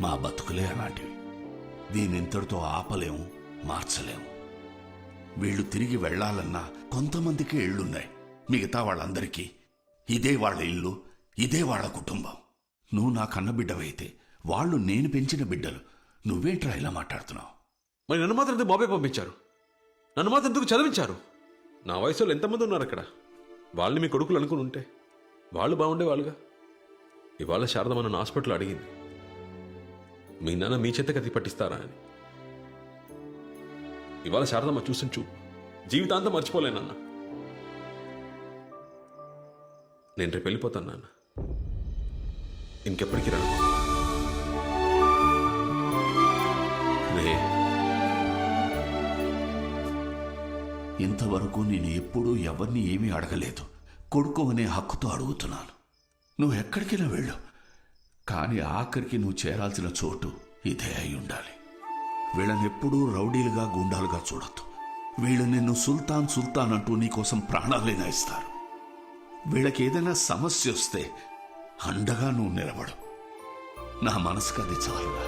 మా బతుకులే అలాంటివి. దీనింతటితో ఆపలేము, మార్చలేము. వీళ్ళు తిరిగి వెళ్లాలన్నా కొంతమందికి ఇళ్లున్నాయి. మిగతా వాళ్ళందరికీ ఇదే వాళ్ళ ఇల్లు, ఇదే వాళ్ళ కుటుంబం. నువ్వు నా కన్న బిడ్డవైతే వాళ్ళు నేను పెంచిన బిడ్డలు. నువ్వేంట్రా ఇలా మాట్లాడుతున్నావు? మరి నన్ను మాత్రం ఎందుకు బాబాయ్ పంపించారు? నన్ను మాత్రం ఎందుకు చదివించారు? నా వయసులో ఎంతమంది ఉన్నారు అక్కడ? వాళ్ళని మీ కొడుకులు అనుకుని ఉంటే వాళ్ళు బాగుండేవాళ్ళుగా. ఇవాళ శారదమ్మ నన్ను హాస్పిటల్ అడిగింది, మీ నాన్న మీ చేత కత్తి పట్టిస్తారా అని. ఇవాళ శారదమ్మ చూసిన చూపు జీవితాంతం మర్చిపోలేనన్న. నేను రేపు వెళ్ళిపోతాను నాన్న, ఇంకెప్పటికీ రాను. ఇంతవరకు నేను ఎప్పుడూ ఎవరిని ఏమీ అడగలేదు. కొడుకు అనే హక్కుతో అడుగుతున్నాను. నువ్వు ఎక్కడికైనా వెళ్ళు, కానీ ఆఖరికి నువ్వు చేరాల్సిన చోటు ఇదే అయి ఉండాలి. వీళ్ళనెప్పుడూ రౌడీలుగా, గుండాలుగా చూడొద్దు. వీళ్ళు నిన్ను సుల్తాన్ సుల్తాన్ అంటూ నీకోసం ప్రాణాలైనా ఇస్తారు. వీళ్ళకి ఏదైనా సమస్య వస్తే అండగా నువ్వు నిలబడు. నా మనసుకు అది చాలుగా.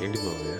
ఏంటి మావయ్య?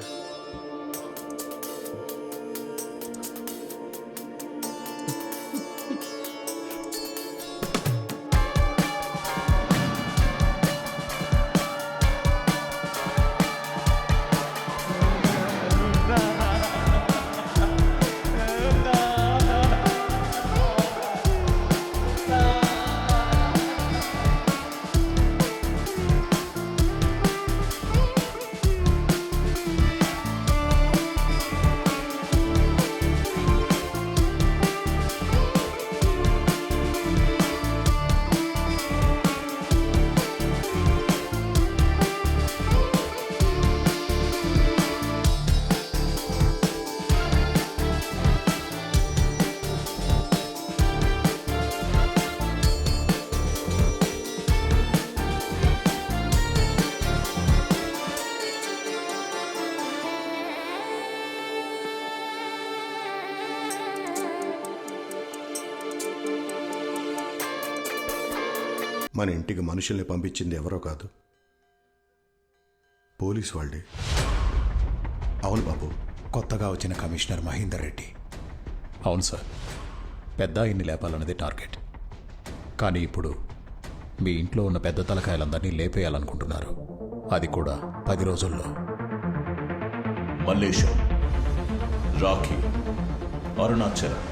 మన ఇంటికి మనుషుల్ని పంపించింది ఎవరో కాదు, పోలీసు వాళ్ళే. అవును బాబు, కొత్తగా వచ్చిన కమిషనర్ మహేందర్ రెడ్డి. అవును సార్, పెద్ద ఆయన్ని లేపాలన్నది టార్గెట్. కానీ ఇప్పుడు మీ ఇంట్లో ఉన్న పెద్ద తలకాయలందరినీ లేపేయాలనుకుంటున్నారు. అది కూడా 10 రోజుల్లో. మల్లేశం, రాఖీ, అరుణాచలం,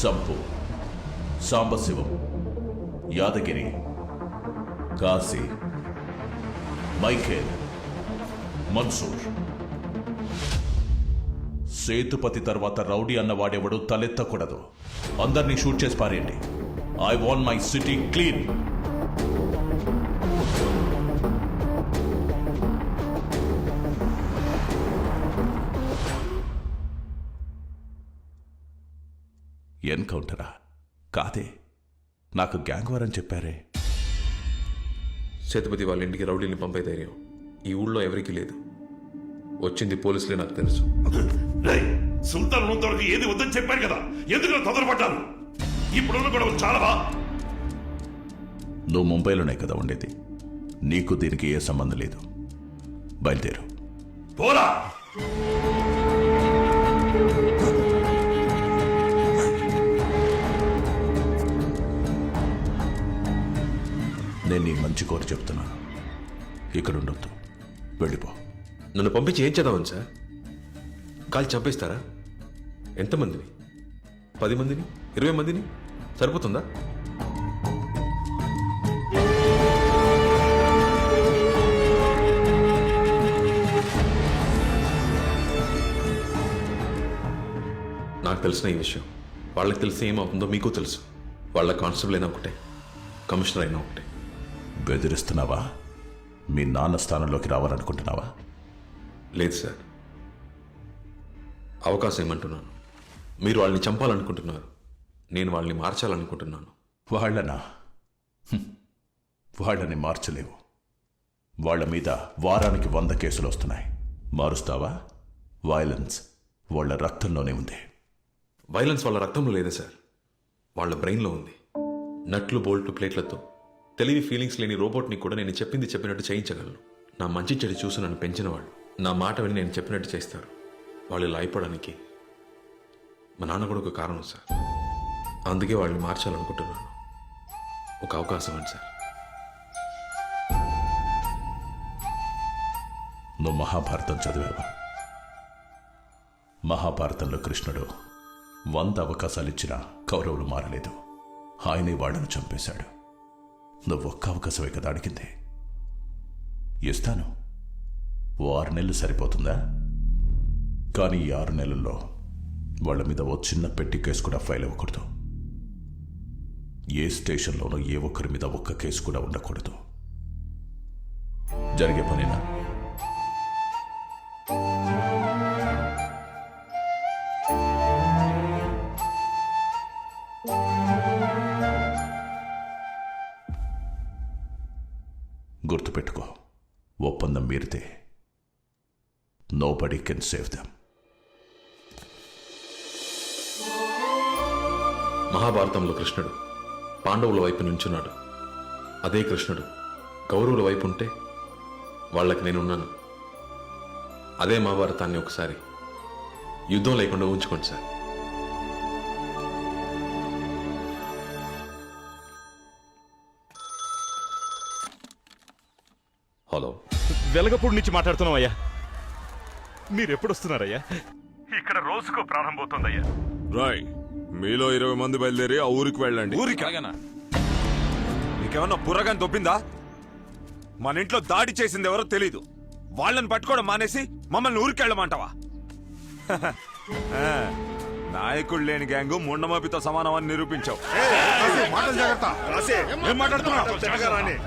సంపు, సాంబశివం, యాదగిరి, కాశీ, మైఖేల్, మన్సూర్. సేతుపతి తర్వాత రౌడీ అన్నవాడెవడు తలెత్తకూడదు. అందరినీ షూట్ చేసి పారేయండి. I want my city clean. ఎన్కౌంటరా? కాదే, నాకు గ్యాంగ్ వార్ అని చెప్పారే. సేతుపతి వాళ్ళ ఇంటికి రౌడీని పంపే ధైర్యం ఈ ఊళ్ళో ఎవరికీ లేదు. వచ్చింది పోలీసులే, నాకు తెలుసు. సుల్తాన్ ముందరకు ఏది వద్దని చెప్పాను కదా, ఎందుకు తొందరపడ్డాను? ఇప్పుడున్న గొడవలు చాలావా? నువ్వు ముంబైలోనే కదా ఉండేది, నీకు దీనికి ఏ సంబంధం లేదు. బయలుదేరు. పోరా. నేను నీ మంచి కోరి చెప్తున్నాను, ఇక్కడ ఉండొద్దు, వెళ్ళిపో. నన్ను పంపించి ఏం చదవను సార్? కాల్చి చంపేస్తారా? ఎంతమందిని? 10 మందిని, 20 మందిని సరిపోతుందా? నాకు తెలిసిన ఈ విషయం వాళ్ళకి తెలిసి ఏమవుతుందో మీకు తెలుసు. వాళ్ళ కానిస్టేబుల్ అయినా ఒకటే, కమిషనర్ అయినా ఒకటే. బెదిరిస్తున్నావా? మీ నాన్న స్థానంలోకి రావాలనుకుంటున్నావా? లేదు సార్, అవకాశం ఏమంటున్నాను. మీరు వాళ్ళని చంపాలనుకుంటున్నారు, నేను వాళ్ళని మార్చాలనుకుంటున్నాను. వాళ్ళనా? వాళ్ళని మార్చలేవు. వాళ్ళ మీద వారానికి 100 కేసులు వస్తున్నాయి. మారుస్తావా? వైలెన్స్ వాళ్ళ రక్తంలోనే ఉంది. వైలెన్స్ వాళ్ళ రక్తంలో లేదే సార్, వాళ్ళ బ్రెయిన్లో ఉంది. నట్లు బోల్ట్లు ప్లేట్లతో తెలివి ఫీలింగ్స్ లేని రోబోట్ని కూడా నేను చెప్పింది చెప్పినట్టు చేయించగలను. నా మంచి చెడు చూసి నన్ను పెంచిన వాళ్ళు నా మాట విని నేను చెప్పినట్టు చేస్తారు. వాళ్ళు ఇలా అయిపోవడానికి మా నాన్న కూడా ఒక కారణం సార్. అందుకే వాళ్ళని మార్చాలనుకుంటున్నాను. ఒక అవకాశం అండి సార్. నువ్వు మహాభారతం చదివావా? మహాభారతంలో కృష్ణుడు 100 అవకాశాలిచ్చినా కౌరవులు మారలేదు. ఆయనే వాళ్లను చంపేశాడు. నువ్వు ఒక్క అవకాశమే కదా అడిగింది. ఇస్తాను. 6 నెలలు సరిపోతుందా? కానీ ఈ 6 నెలల్లో వాళ్ళ మీద ఓ చిన్న పెట్టి కేసు కూడా ఫైల్ అవ్వకూడదు. ఏ స్టేషన్లోనూ ఏ ఒక్కరి మీద ఒక్క కేసు కూడా ఉండకూడదు. జరిగే పనేనా? గుర్తుపెట్టుకో, ఒప్పందం మీరితే నోబడీ కెన్ సేవ్ దెమ్. మహాభారతంలో కృష్ణుడు పాండవుల వైపు నుంచున్నాడు. అదే కృష్ణుడు కౌరవుల వైపు ఉంటే వాళ్ళకి నేనున్నాను. అదే మహాభారతాన్ని ఒకసారి యుద్ధం లేకుండా ఉంచుకోండి సార్. హలో, వెలగపూడి నుంచి మాట్లాడుతున్నాం. మీరెప్పుడు వస్తున్నారయ్యా? ఇక్కడ రోజుకో ప్రాణం పోతుందయ్యా. రాయ్, మీలో 20 మంది బయలుదేరి ఆ ఊరికి వెళ్ళండి. ఊరికి నీకేమన్నా పుర్రగాని దొబ్బిందా? మన ఇంట్లో దాడి చేసింది ఎవరో తెలీదు. వాళ్ళని పట్టుకోవడం మానేసి మమ్మల్ని ఊరికి వెళ్ళమంటావా? నాయకుడు లేని గ్యాంగు ముండమాపితో సమానం అని నిరూపించావు. ఏం మాట్లాడుతున్నావు?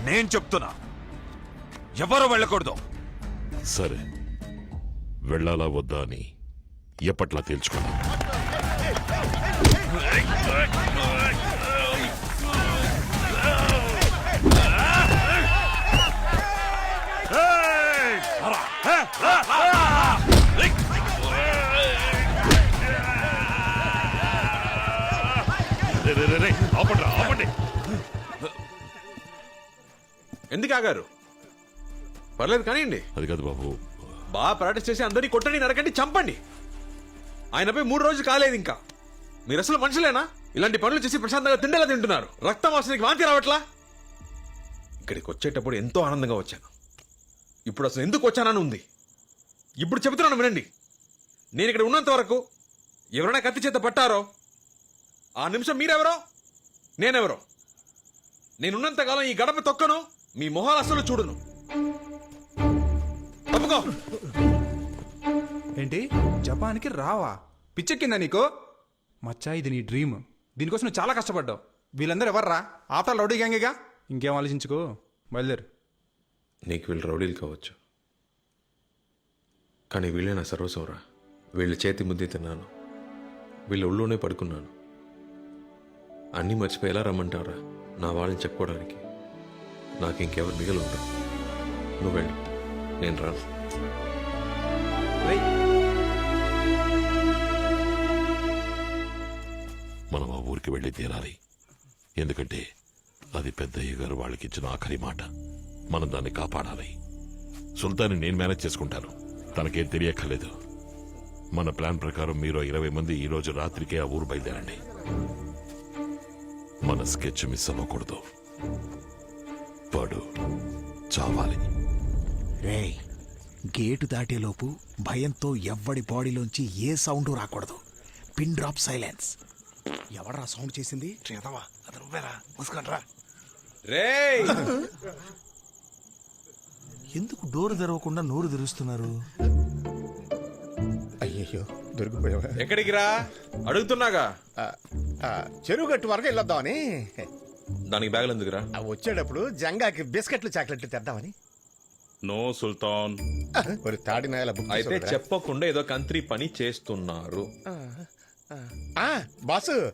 నేను చెప్తున్నా, ఎవరు వెళ్ళకూడదు. సరే, వెళ్ళాలా వద్దా అని ఎప్పట్లా తేల్చుకున్నా. ఆపండి. ఎందుకు ఆగారు? పర్లేదు కానివ్వండి. అది కాదు బాబు. బాగా ప్రాక్టీస్ చేసి అందరినీ కొట్టండి, నరకండి, చంపండి. ఆయనపై 3 రోజులు కాలేదు ఇంకా. మీరు అసలు మనుషులేనా? ఇలాంటి పనులు చేసి ప్రశాంతంగా తిండేలా తింటున్నారు. రక్తం వాసనకి వాంతి రావట్లా? ఇక్కడికి వచ్చేటప్పుడు ఎంతో ఆనందంగా వచ్చాను. ఇప్పుడు అసలు ఎందుకు వచ్చానని ఉంది. ఇప్పుడు చెబుతున్నాను వినండి. నేను ఇక్కడ ఉన్నంత వరకు ఎవరైనా కత్తి చేత పట్టారో ఆ నిమిషం మీరెవరో నేనెవరో. నేనున్నంతకాలం ఈ గడప తొక్కను, మీ మొహాలు అసలు చూడను. తప్పుకో. ఏంటి, జపాన్కి రావా? పిచ్చెక్కిందా నీకు? మచ్చా, ఇది నీ డ్రీమ్. దీనికోసం నువ్వు చాలా కష్టపడ్డావు. వీళ్ళందరూ ఎవర్రా? ఆఫ్టర్ రౌడీ గ్యాంగేగా. ఇంకేం ఆలోచించుకో, బయలుదేరు. నీకు వీళ్ళు రౌడీలు కావచ్చు, కానీ వీళ్ళే నా సర్వస్వంరా. వీళ్ళ చేతి ముద్దే తిన్నాను, వీళ్ళ ఒళ్ళోనే పడుకున్నాను. అన్నీ మర్చిపోయి ఎలా రమ్మంటారా నా వాళ్ళని చెప్పుకోవడానికి? నాకు ఇంకెవరు మిగిలి ఉంటారు. నువ్వు వెళ్ళు, నేను రాను. మనం ఆ ఊరికి వెళ్ళి తీరాలి. ఎందుకంటే అది పెద్దయ్య గారు వాళ్ళకి ఇచ్చిన ఆఖరి మాట. మనం దాన్ని కాపాడాలి. సుల్తాన్ని నేను మేనేజ్ చేసుకుంటాను, తనకేం తెలియక్కర్లేదు. మన ప్లాన్ ప్రకారం మీరు 20 మంది ఈ రోజు రాత్రికే ఆ ఊరు బయలుదేరండి. మన స్కెచ్ మిస్ అవ్వకూడదు. వాడు చావాలి. రేయ్, గేటు దాటేలోపు భయంతో ఎవ్వడి బాడీలోంచి ఏ సౌండ్ రాకూడదు. Pin drop silence. ఎవడరా సౌండ్ చేసింది? చేతవా? అది నువ్వేరా? ముసుకండ్రా. రేయ్, ఎందుకు డోరు తెరవకుండా నోరు తెరుస్తున్నారు? అయ్యయ్యో, అయ్యో దొరికిపోయావా ఎక్కడికి రా అడుగుతున్నాగా. చెరువు గట్టు వరకు వెళ్ళొద్దామని దానికి బ్యాగులు ఎందుకురా? వచ్చేటప్పుడు జంగాకి బిస్కెట్లు చాక్లెట్లు తెద్దామని. నో సుల్తాన్. ఒక తాడినాయల బుక్ అయితే చెప్పకుండా ఏదో కంత్రి పని చేస్తున్నారు. బాసు